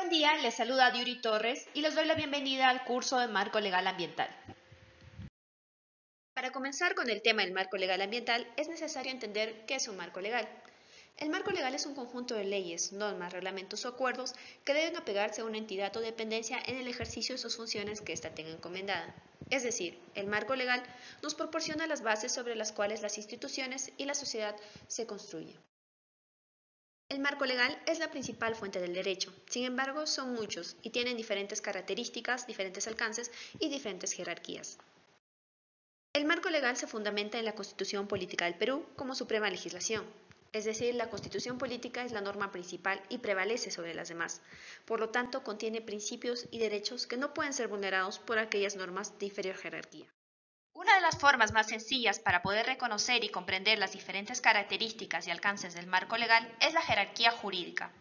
Buen día, les saluda Yuri Torres y les doy la bienvenida al curso de Marco Legal Ambiental. Para comenzar con el tema del marco legal ambiental, es necesario entender qué es un marco legal. El marco legal es un conjunto de leyes, normas, reglamentos o acuerdos que deben apegarse a una entidad o dependencia en el ejercicio de sus funciones que ésta tenga encomendada. Es decir, el marco legal nos proporciona las bases sobre las cuales las instituciones y la sociedad se construyen. El marco legal es la principal fuente del derecho, sin embargo son muchos y tienen diferentes características, diferentes alcances y diferentes jerarquías. El marco legal se fundamenta en la Constitución Política del Perú como suprema legislación, es decir, la Constitución Política es la norma principal y prevalece sobre las demás, por lo tanto contiene principios y derechos que no pueden ser vulnerados por aquellas normas de inferior jerarquía. Una de las formas más sencillas para poder reconocer y comprender las diferentes características y alcances del marco legal es la jerarquía jurídica.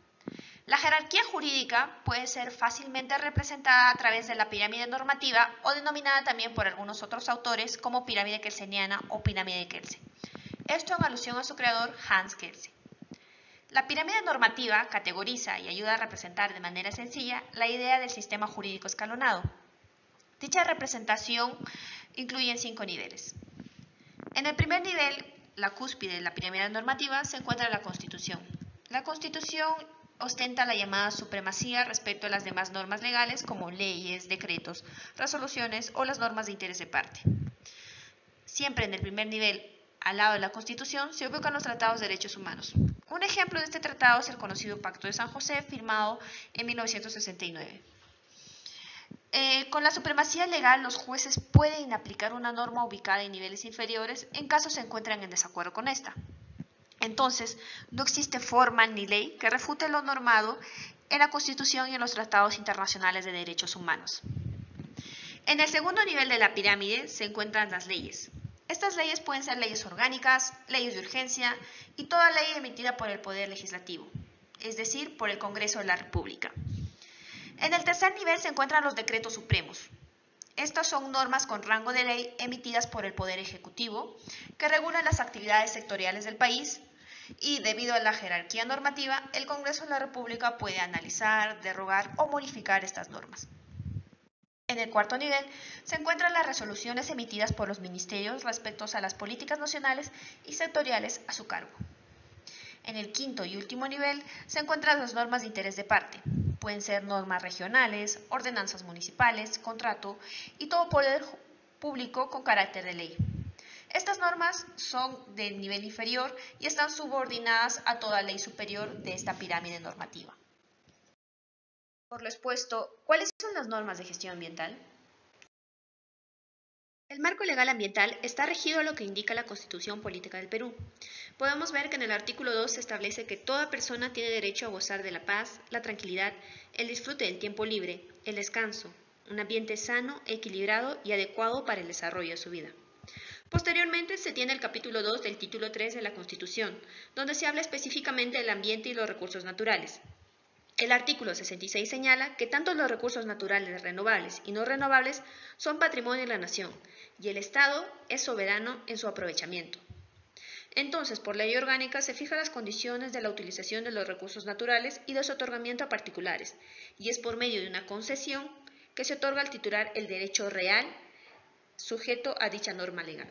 La jerarquía jurídica puede ser fácilmente representada a través de la pirámide normativa o denominada también por algunos otros autores como pirámide kelseniana o pirámide de Kelsen. Esto en alusión a su creador Hans Kelsen. La pirámide normativa categoriza y ayuda a representar de manera sencilla la idea del sistema jurídico escalonado. Dicha representación incluye 5 niveles. En el primer nivel, la cúspide de la pirámide normativa, se encuentra la Constitución. La Constitución ostenta la llamada supremacía respecto a las demás normas legales como leyes, decretos, resoluciones o las normas de interés de parte. Siempre en el primer nivel, al lado de la Constitución, se ubican los tratados de derechos humanos. Un ejemplo de este tratado es el conocido Pacto de San José, firmado en 1969. Con la supremacía legal, los jueces pueden aplicar una norma ubicada en niveles inferiores en caso se encuentren en desacuerdo con esta. Entonces, no existe forma ni ley que refute lo normado en la Constitución y en los tratados internacionales de derechos humanos. En el segundo nivel de la pirámide se encuentran las leyes. Estas leyes pueden ser leyes orgánicas, leyes de urgencia y toda ley emitida por el Poder Legislativo, es decir, por el Congreso de la República. En el tercer nivel se encuentran los decretos supremos. Estas son normas con rango de ley emitidas por el Poder Ejecutivo que regulan las actividades sectoriales del país y, debido a la jerarquía normativa, el Congreso de la República puede analizar, derogar o modificar estas normas. En el cuarto nivel se encuentran las resoluciones emitidas por los ministerios respecto a las políticas nacionales y sectoriales a su cargo. En el quinto y último nivel se encuentran las normas de interés de parte. Pueden ser normas regionales, ordenanzas municipales, contrato y todo poder público con carácter de ley. Estas normas son de nivel inferior y están subordinadas a toda ley superior de esta pirámide normativa. Por lo expuesto, ¿cuáles son las normas de gestión ambiental? El marco legal ambiental está regido a lo que indica la Constitución Política del Perú. Podemos ver que en el artículo 2 se establece que toda persona tiene derecho a gozar de la paz, la tranquilidad, el disfrute del tiempo libre, el descanso, un ambiente sano, equilibrado y adecuado para el desarrollo de su vida. Posteriormente se tiene el capítulo 2 del título 3 de la Constitución, donde se habla específicamente del ambiente y los recursos naturales. El artículo 66 señala que tanto los recursos naturales renovables y no renovables son patrimonio de la nación y el Estado es soberano en su aprovechamiento. Entonces, por ley orgánica se fijan las condiciones de la utilización de los recursos naturales y de su otorgamiento a particulares, y es por medio de una concesión que se otorga al titular el derecho real sujeto a dicha norma legal.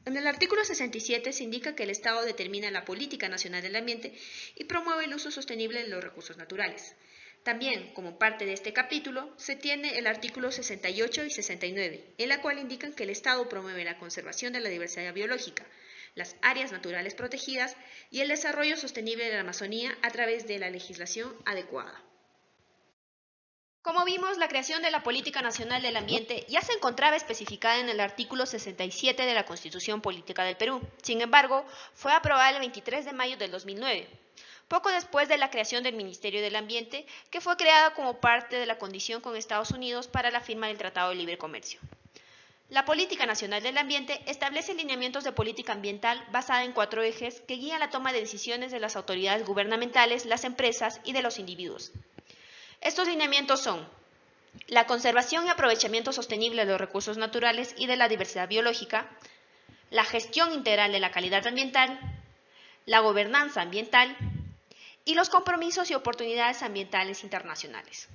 En el artículo 67 se indica que el Estado determina la política nacional del ambiente y promueve el uso sostenible de los recursos naturales. También, como parte de este capítulo, se tiene el artículo 68 y 69, en la cual indican que el Estado promueve la conservación de la diversidad biológica, las áreas naturales protegidas y el desarrollo sostenible de la Amazonía a través de la legislación adecuada. Como vimos, la creación de la Política Nacional del Ambiente ya se encontraba especificada en el artículo 67 de la Constitución Política del Perú. Sin embargo, fue aprobada el 23 de mayo del 2009, poco después de la creación del Ministerio del Ambiente, que fue creada como parte de la condición con Estados Unidos para la firma del Tratado de Libre Comercio. La Política Nacional del Ambiente establece lineamientos de política ambiental basada en 4 ejes que guían la toma de decisiones de las autoridades gubernamentales, las empresas y de los individuos. Estos lineamientos son la conservación y aprovechamiento sostenible de los recursos naturales y de la diversidad biológica, la gestión integral de la calidad ambiental, la gobernanza ambiental y los compromisos y oportunidades ambientales internacionales.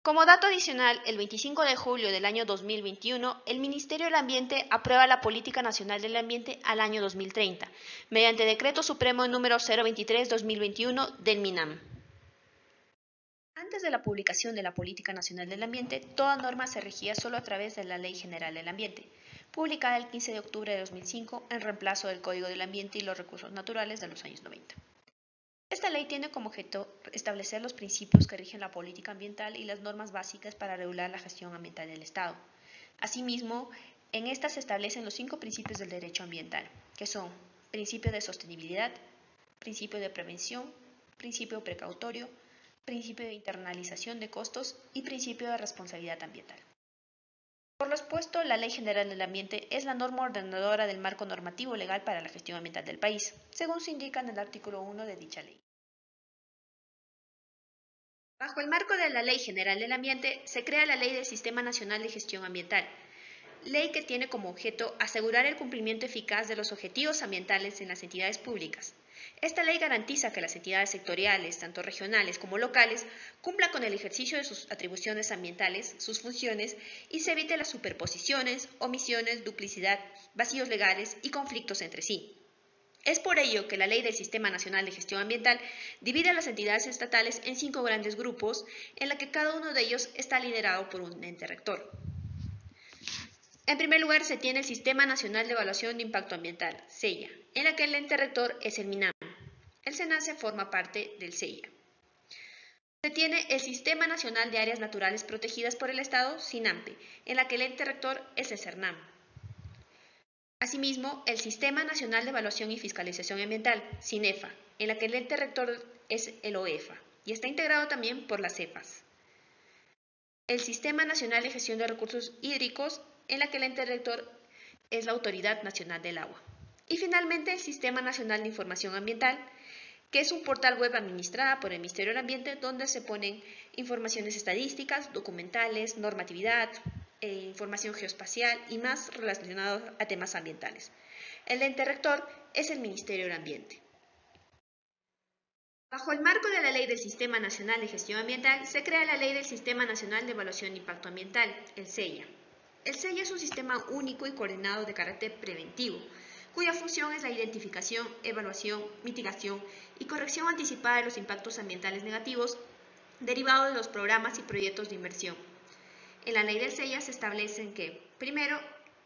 Como dato adicional, el 25 de julio del año 2021, el Ministerio del Ambiente aprueba la Política Nacional del Ambiente al año 2030, mediante Decreto Supremo número 023-2021 del MINAM. Antes de la publicación de la Política Nacional del Ambiente, toda norma se regía solo a través de la Ley General del Ambiente, publicada el 15 de octubre de 2005 en reemplazo del Código del Ambiente y los Recursos Naturales de los años 90. Esta ley tiene como objeto establecer los principios que rigen la política ambiental y las normas básicas para regular la gestión ambiental del Estado. Asimismo, en esta se establecen los 5 principios del derecho ambiental, que son principio de sostenibilidad, principio de prevención, principio precautorio, principio de internalización de costos y principio de responsabilidad ambiental. Por lo expuesto, la Ley General del Ambiente es la norma ordenadora del marco normativo legal para la gestión ambiental del país, según se indica en el artículo 1 de dicha ley. Bajo el marco de la Ley General del Ambiente se crea la Ley del Sistema Nacional de Gestión Ambiental, ley que tiene como objeto asegurar el cumplimiento eficaz de los objetivos ambientales en las entidades públicas. Esta ley garantiza que las entidades sectoriales, tanto regionales como locales, cumplan con el ejercicio de sus atribuciones ambientales, sus funciones, y se evite las superposiciones, omisiones, duplicidad, vacíos legales y conflictos entre sí. Es por ello que la Ley del Sistema Nacional de Gestión Ambiental divide a las entidades estatales en 5 grandes grupos, en la que cada uno de ellos está liderado por un ente rector. En primer lugar, se tiene el Sistema Nacional de Evaluación de Impacto Ambiental, SEIA, en la que el ente rector es el MINAM. El SENACE forma parte del SEIA. Se tiene el Sistema Nacional de Áreas Naturales Protegidas por el Estado, SINAMPE, en la que el ente rector es el CERNAM. Asimismo, el Sistema Nacional de Evaluación y Fiscalización Ambiental, SINEFA, en la que el ente rector es el OEFA, y está integrado también por las CEFAS. El Sistema Nacional de Gestión de Recursos Hídricos, en la que el ente rector es la Autoridad Nacional del Agua. Y finalmente el Sistema Nacional de Información Ambiental, que es un portal web administrada por el Ministerio del Ambiente donde se ponen informaciones estadísticas, documentales, normatividad, información geoespacial y más relacionados a temas ambientales. El ente rector es el Ministerio del Ambiente. Bajo el marco de la Ley del Sistema Nacional de Gestión Ambiental, se crea la Ley del Sistema Nacional de Evaluación de Impacto Ambiental, el SEIA. El SEIA es un sistema único y coordinado de carácter preventivo, cuya función es la identificación, evaluación, mitigación y corrección anticipada de los impactos ambientales negativos derivados de los programas y proyectos de inversión. En la ley del SEIA se establecen que, primero,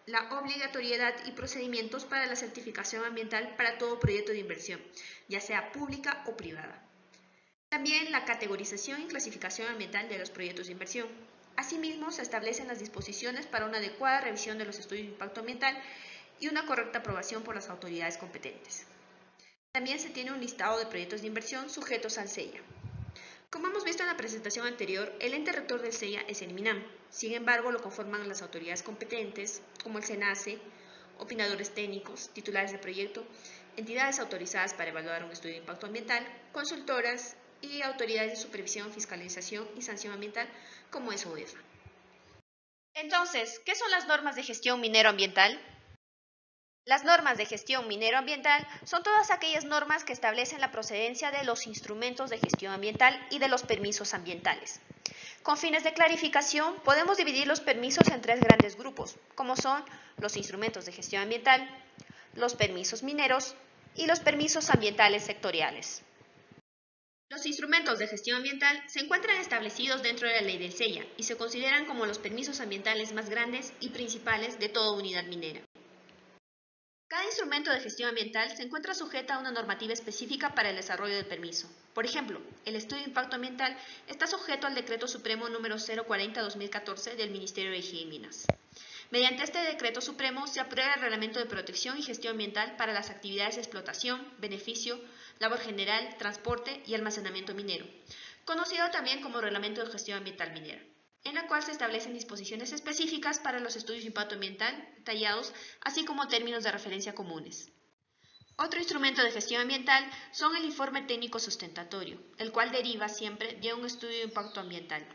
la obligatoriedad y procedimientos para la certificación ambiental para todo proyecto de inversión, ya sea pública o privada. También la categorización y clasificación ambiental de los proyectos de inversión. Asimismo, se establecen las disposiciones para una adecuada revisión de los estudios de impacto ambiental y una correcta aprobación por las autoridades competentes. También se tiene un listado de proyectos de inversión sujetos al SEIA. Como hemos visto en la presentación anterior, el ente rector del SEIA es el MINAM. Sin embargo, lo conforman las autoridades competentes, como el SENACE, opinadores técnicos, titulares del proyecto, entidades autorizadas para evaluar un estudio de impacto ambiental, consultoras y autoridades de supervisión, fiscalización y sanción ambiental, como es OEFA. Entonces, ¿qué son las normas de gestión minero-ambiental? Las normas de gestión minero-ambiental son todas aquellas normas que establecen la procedencia de los instrumentos de gestión ambiental y de los permisos ambientales. Con fines de clarificación, podemos dividir los permisos en 3 grandes grupos, como son los instrumentos de gestión ambiental, los permisos mineros y los permisos ambientales sectoriales. Los instrumentos de gestión ambiental se encuentran establecidos dentro de la ley del SEIA y se consideran como los permisos ambientales más grandes y principales de toda unidad minera. Cada instrumento de gestión ambiental se encuentra sujeta a una normativa específica para el desarrollo del permiso. Por ejemplo, el estudio de impacto ambiental está sujeto al Decreto Supremo número 040-2014 del Ministerio de Energía y Minas. Mediante este Decreto Supremo se aprueba el Reglamento de Protección y Gestión Ambiental para las actividades de explotación, beneficio, labor general, transporte y almacenamiento minero, conocido también como Reglamento de Gestión Ambiental Minera, en la cual se establecen disposiciones específicas para los estudios de impacto ambiental detallados, así como términos de referencia comunes. Otro instrumento de gestión ambiental son el informe técnico sustentatorio, el cual deriva siempre de un estudio de impacto ambiental.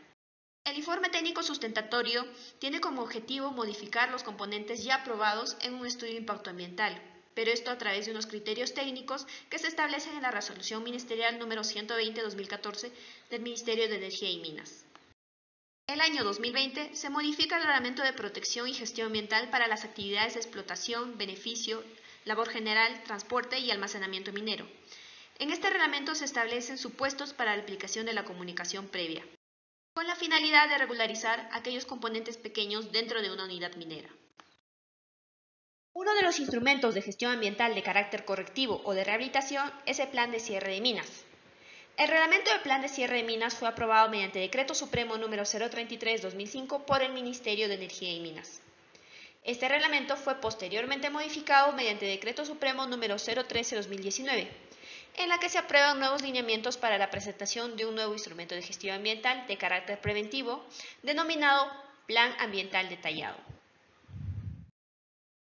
El informe técnico sustentatorio tiene como objetivo modificar los componentes ya aprobados en un estudio de impacto ambiental. pero esto a través de unos criterios técnicos que se establecen en la Resolución Ministerial número 120/2014 del Ministerio de Energía y Minas. El año 2020 se modifica el Reglamento de Protección y Gestión Ambiental para las actividades de explotación, beneficio, labor general, transporte y almacenamiento minero. En este reglamento se establecen supuestos para la aplicación de la comunicación previa, con la finalidad de regularizar aquellos componentes pequeños dentro de una unidad minera. Uno de los instrumentos de gestión ambiental de carácter correctivo o de rehabilitación es el Plan de Cierre de Minas. El reglamento del Plan de Cierre de Minas fue aprobado mediante Decreto Supremo número 033/2005 por el Ministerio de Energía y Minas. Este reglamento fue posteriormente modificado mediante Decreto Supremo número 013/2019, en la que se aprueban nuevos lineamientos para la presentación de un nuevo instrumento de gestión ambiental de carácter preventivo, denominado Plan Ambiental Detallado.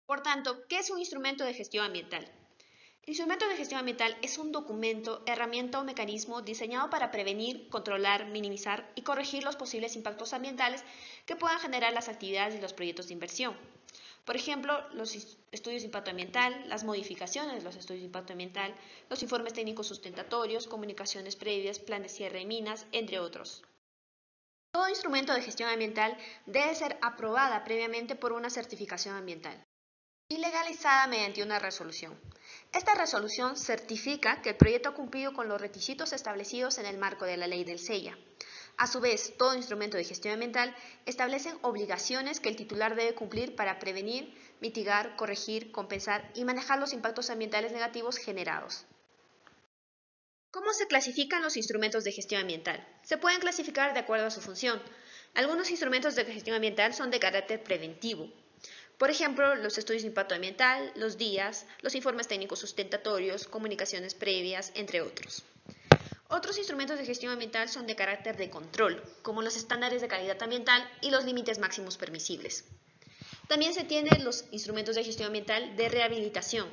Por tanto, ¿qué es un instrumento de gestión ambiental? El instrumento de gestión ambiental es un documento, herramienta o mecanismo diseñado para prevenir, controlar, minimizar y corregir los posibles impactos ambientales que puedan generar las actividades y los proyectos de inversión. Por ejemplo, los estudios de impacto ambiental, las modificaciones de los estudios de impacto ambiental, los informes técnicos sustentatorios, comunicaciones previas, plan de cierre de minas, entre otros. Todo instrumento de gestión ambiental debe ser aprobada previamente por una certificación ambiental y legalizada mediante una resolución. Esta resolución certifica que el proyecto ha cumplido con los requisitos establecidos en el marco de la ley del SEIA. A su vez, todo instrumento de gestión ambiental establece obligaciones que el titular debe cumplir para prevenir, mitigar, corregir, compensar y manejar los impactos ambientales negativos generados. ¿Cómo se clasifican los instrumentos de gestión ambiental? Se pueden clasificar de acuerdo a su función. Algunos instrumentos de gestión ambiental son de carácter preventivo. Por ejemplo, los estudios de impacto ambiental, los DIAs, los informes técnicos sustentatorios, comunicaciones previas, entre otros. Otros instrumentos de gestión ambiental son de carácter de control, como los estándares de calidad ambiental y los límites máximos permisibles. También se tienen los instrumentos de gestión ambiental de rehabilitación,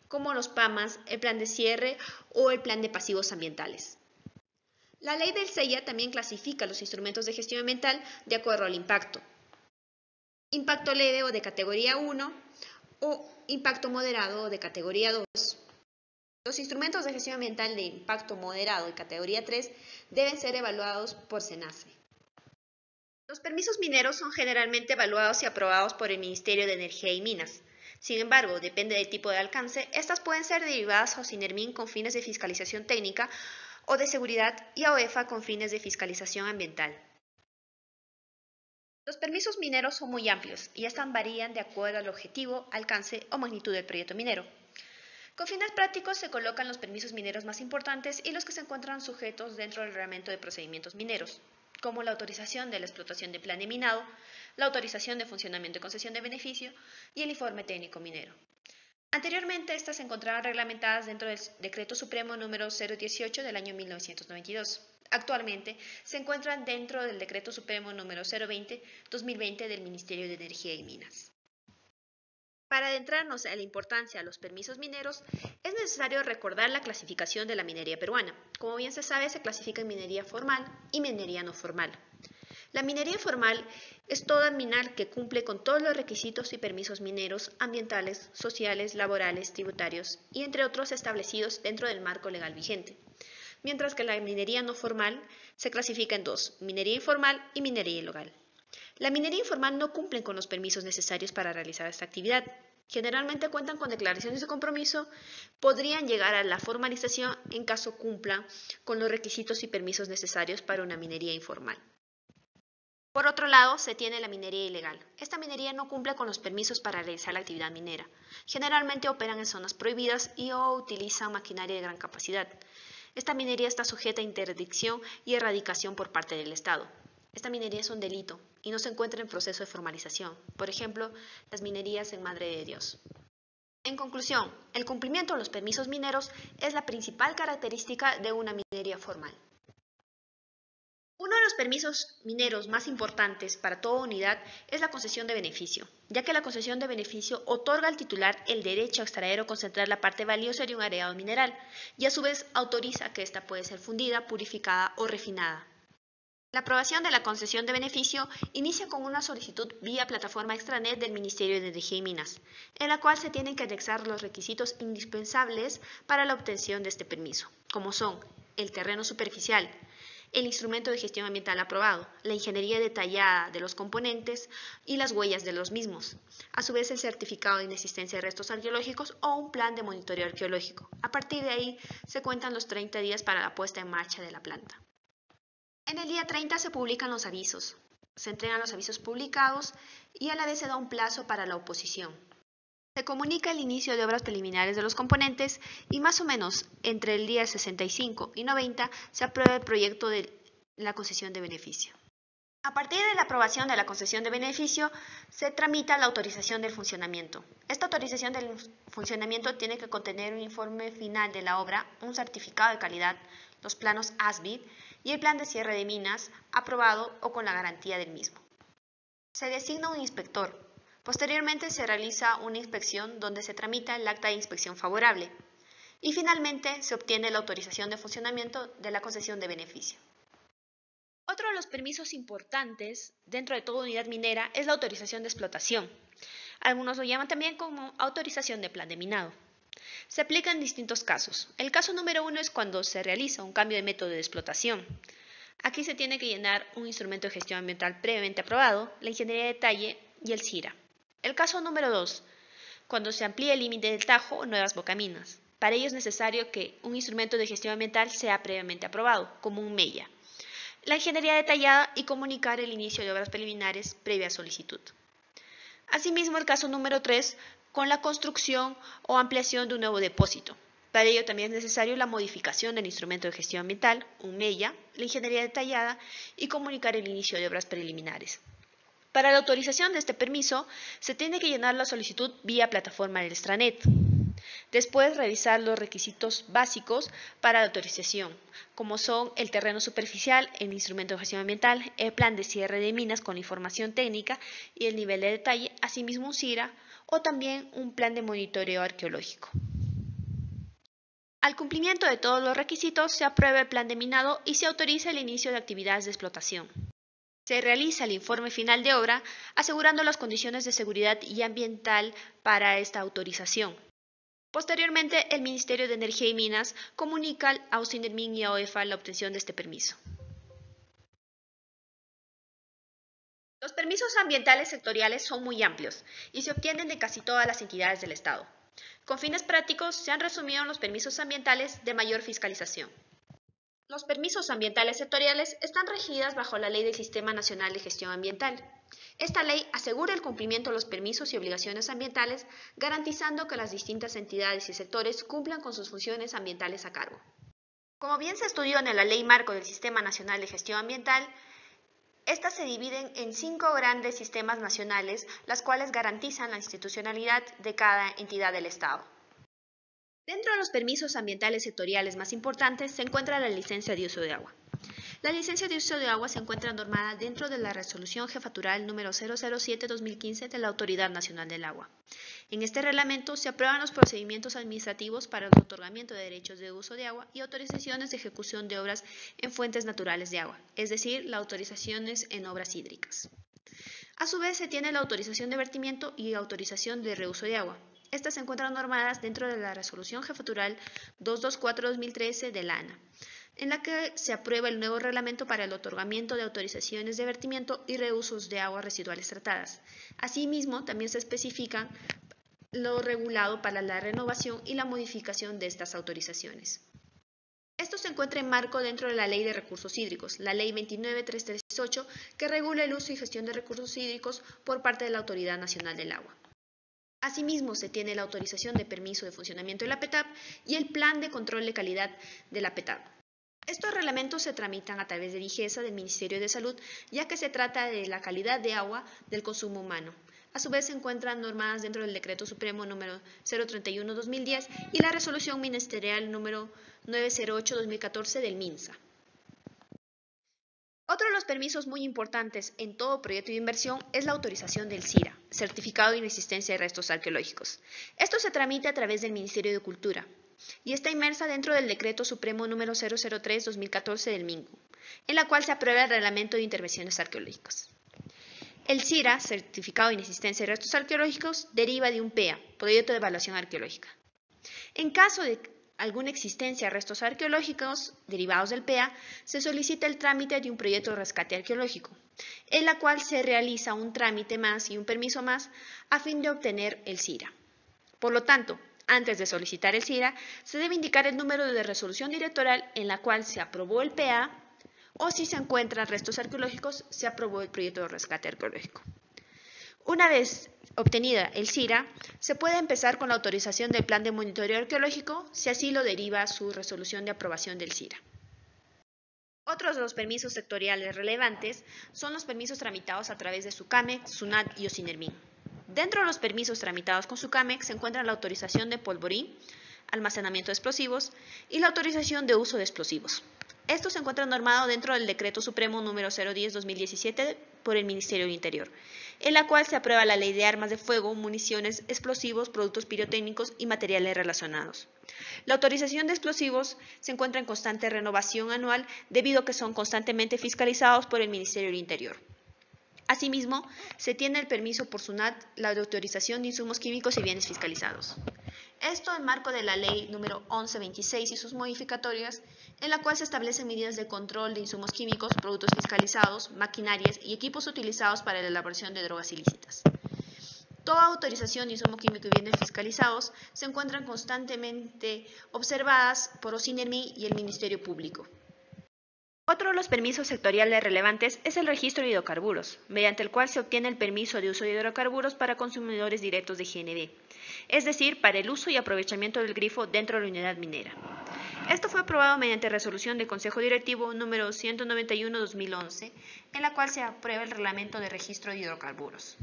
como los PAMAS, el plan de cierre o el plan de pasivos ambientales. La ley del SEIA también clasifica los instrumentos de gestión ambiental de acuerdo al impacto. Impacto leve o de categoría 1 o impacto moderado o de categoría 2. Los instrumentos de gestión ambiental de impacto moderado y categoría 3 deben ser evaluados por SENACE. Los permisos mineros son generalmente evaluados y aprobados por el Ministerio de Energía y Minas. Sin embargo, depende del tipo de alcance, estas pueden ser derivadas a SINERMIN con fines de fiscalización técnica o de seguridad y a OEFA con fines de fiscalización ambiental. Los permisos mineros son muy amplios y estos varían de acuerdo al objetivo, alcance o magnitud del proyecto minero. Con fines prácticos se colocan los permisos mineros más importantes y los que se encuentran sujetos dentro del reglamento de procedimientos mineros, como la autorización de la explotación de plan de minado, la autorización de funcionamiento y concesión de beneficio y el informe técnico minero. Anteriormente, estas se encontraban reglamentadas dentro del Decreto Supremo número 018 del año 1992. Actualmente se encuentran dentro del Decreto Supremo número 020/2020 del Ministerio de Energía y Minas. Para adentrarnos a la importancia de los permisos mineros, es necesario recordar la clasificación de la minería peruana. Como bien se sabe, se clasifica en minería formal y minería no formal. La minería formal es toda minar que cumple con todos los requisitos y permisos mineros, ambientales, sociales, laborales, tributarios y entre otros establecidos dentro del marco legal vigente. Mientras que la minería no formal se clasifica en dos, minería informal y minería ilegal. La minería informal no cumple con los permisos necesarios para realizar esta actividad. Generalmente cuentan con declaraciones de compromiso, podrían llegar a la formalización en caso cumplan con los requisitos y permisos necesarios para una minería informal. Por otro lado, se tiene la minería ilegal. Esta minería no cumple con los permisos para realizar la actividad minera. Generalmente operan en zonas prohibidas y o utilizan maquinaria de gran capacidad. Esta minería está sujeta a interdicción y erradicación por parte del Estado. Esta minería es un delito y no se encuentra en proceso de formalización. Por ejemplo, las minerías en Madre de Dios. En conclusión, el cumplimiento de los permisos mineros es la principal característica de una minería formal. Uno de los permisos mineros más importantes para toda unidad es la concesión de beneficio, ya que la concesión de beneficio otorga al titular el derecho a extraer o concentrar la parte valiosa de un areado mineral y a su vez autoriza que ésta puede ser fundida, purificada o refinada. La aprobación de la concesión de beneficio inicia con una solicitud vía plataforma extranet del Ministerio de Energía y Minas, en la cual se tienen que anexar los requisitos indispensables para la obtención de este permiso, como son el terreno superficial, el instrumento de gestión ambiental aprobado, la ingeniería detallada de los componentes y las huellas de los mismos, a su vez el certificado de inexistencia de restos arqueológicos o un plan de monitoreo arqueológico. A partir de ahí se cuentan los 30 días para la puesta en marcha de la planta. En el día 30 se publican los avisos, se entregan los avisos publicados y a la vez se da un plazo para la oposición. Se comunica el inicio de obras preliminares de los componentes y más o menos entre el día 65 y 90 se aprueba el proyecto de la concesión de beneficio. A partir de la aprobación de la concesión de beneficio, se tramita la autorización del funcionamiento. Esta autorización del funcionamiento tiene que contener un informe final de la obra, un certificado de calidad, los planos ASBID y el plan de cierre de minas aprobado o con la garantía del mismo. Se designa un inspector. Posteriormente se realiza una inspección donde se tramita el acta de inspección favorable y finalmente se obtiene la autorización de funcionamiento de la concesión de beneficio. Otro de los permisos importantes dentro de toda unidad minera es la autorización de explotación. Algunos lo llaman también como autorización de plan de minado. Se aplica en distintos casos. El caso número 1 es cuando se realiza un cambio de método de explotación. Aquí se tiene que llenar un instrumento de gestión ambiental previamente aprobado, la ingeniería de detalle y el CIRA. El caso número 2, cuando se amplía el límite del Tajo o nuevas bocaminas. Para ello es necesario que un instrumento de gestión ambiental sea previamente aprobado, como un MEIA. La ingeniería detallada y comunicar el inicio de obras preliminares previa solicitud. Asimismo, el caso número 3, con la construcción o ampliación de un nuevo depósito. Para ello también es necesario la modificación del instrumento de gestión ambiental, un MEIA, la ingeniería detallada y comunicar el inicio de obras preliminares. Para la autorización de este permiso, se tiene que llenar la solicitud vía plataforma del extranet. Después, revisar los requisitos básicos para la autorización, como son el terreno superficial, el instrumento de gestión ambiental, el plan de cierre de minas con información técnica y el nivel de detalle, asimismo un CIRA o también un plan de monitoreo arqueológico. Al cumplimiento de todos los requisitos, se aprueba el plan de minado y se autoriza el inicio de actividades de explotación. Se realiza el informe final de obra, asegurando las condiciones de seguridad y ambiental para esta autorización. Posteriormente, el Ministerio de Energía y Minas comunica a Ausindelmin y a OEFA la obtención de este permiso. Los permisos ambientales sectoriales son muy amplios y se obtienen de casi todas las entidades del Estado. Con fines prácticos, se han resumido en los permisos ambientales de mayor fiscalización. Los permisos ambientales sectoriales están regidas bajo la Ley del Sistema Nacional de Gestión Ambiental. Esta ley asegura el cumplimiento de los permisos y obligaciones ambientales, garantizando que las distintas entidades y sectores cumplan con sus funciones ambientales a cargo. Como bien se estudió en la Ley Marco del Sistema Nacional de Gestión Ambiental, estas se dividen en 5 grandes sistemas nacionales, las cuales garantizan la institucionalidad de cada entidad del Estado. Dentro de los permisos ambientales sectoriales más importantes se encuentra la licencia de uso de agua. La licencia de uso de agua se encuentra normada dentro de la Resolución Jefatural número 007-2015 de la Autoridad Nacional del Agua. En este reglamento se aprueban los procedimientos administrativos para el otorgamiento de derechos de uso de agua y autorizaciones de ejecución de obras en fuentes naturales de agua, es decir, las autorizaciones en obras hídricas. A su vez se tiene la autorización de vertimiento y autorización de reuso de agua. Estas se encuentran normadas dentro de la Resolución Jefatural 224-2013 de la ANA, en la que se aprueba el nuevo reglamento para el otorgamiento de autorizaciones de vertimiento y reusos de aguas residuales tratadas. Asimismo, también se especifican lo regulado para la renovación y la modificación de estas autorizaciones. Esto se encuentra en marco dentro de la Ley de Recursos Hídricos, la Ley 29.338, que regula el uso y gestión de recursos hídricos por parte de la Autoridad Nacional del Agua. Asimismo, se tiene la autorización de permiso de funcionamiento de la PETAP y el plan de control de calidad de la PETAP. Estos reglamentos se tramitan a través de Digesa del Ministerio de Salud, ya que se trata de la calidad de agua del consumo humano. A su vez se encuentran normadas dentro del Decreto Supremo número 031-2010 y la Resolución Ministerial número 908-2014 del MINSA. Otro de los permisos muy importantes en todo proyecto de inversión es la autorización del CIRA, Certificado de Inexistencia de Restos Arqueológicos. Esto se tramita a través del Ministerio de Cultura y está inmersa dentro del Decreto Supremo número 003-2014 del MINCU. en la cual se aprueba el Reglamento de Intervenciones Arqueológicas. El CIRA, Certificado de Inexistencia de Restos Arqueológicos, deriva de un PEA, Proyecto de Evaluación Arqueológica. En caso de alguna existencia de restos arqueológicos derivados del PEA, se solicita el trámite de un proyecto de rescate arqueológico, en la cual se realiza un trámite más y un permiso más a fin de obtener el CIRA. Por lo tanto, antes de solicitar el CIRA, se debe indicar el número de resolución directorial en la cual se aprobó el PEA o si se encuentran restos arqueológicos, se aprobó el proyecto de rescate arqueológico. Una vez obtenida el CIRA, se puede empezar con la autorización del plan de monitoreo arqueológico, si así lo deriva su resolución de aprobación del CIRA. Otros de los permisos sectoriales relevantes son los permisos tramitados a través de SUCAMEX, SUNAT y OCINERMIN. Dentro de los permisos tramitados con SUCAMEX se encuentra la autorización de polvorín, almacenamiento de explosivos y la autorización de uso de explosivos. Esto se encuentra normado dentro del Decreto Supremo número 010-2017 por el Ministerio del Interior, en la cual se aprueba la Ley de Armas de Fuego, Municiones, Explosivos, Productos Pirotécnicos y Materiales Relacionados. La autorización de explosivos se encuentra en constante renovación anual debido a que son constantemente fiscalizados por el Ministerio del Interior. Asimismo, se tiene el permiso por SUNAT, la autorización de insumos químicos y bienes fiscalizados. Esto en marco de la Ley número 1126 y sus modificatorias, en la cual se establecen medidas de control de insumos químicos, productos fiscalizados, maquinarias y equipos utilizados para la elaboración de drogas ilícitas. Toda autorización de insumo químico y bienes fiscalizados se encuentran constantemente observadas por OCINERMIN y el Ministerio Público. Otro de los permisos sectoriales relevantes es el registro de hidrocarburos, mediante el cual se obtiene el permiso de uso de hidrocarburos para consumidores directos de GNB, es decir, para el uso y aprovechamiento del grifo dentro de la unidad minera. Esto fue aprobado mediante resolución del Consejo Directivo número 191-2011, en la cual se aprueba el reglamento de registro de hidrocarburos.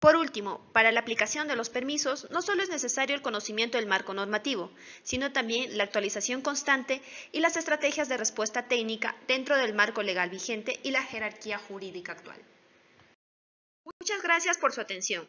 Por último, para la aplicación de los permisos, no solo es necesario el conocimiento del marco normativo, sino también la actualización constante y las estrategias de respuesta técnica dentro del marco legal vigente y la jerarquía jurídica actual. Muchas gracias por su atención.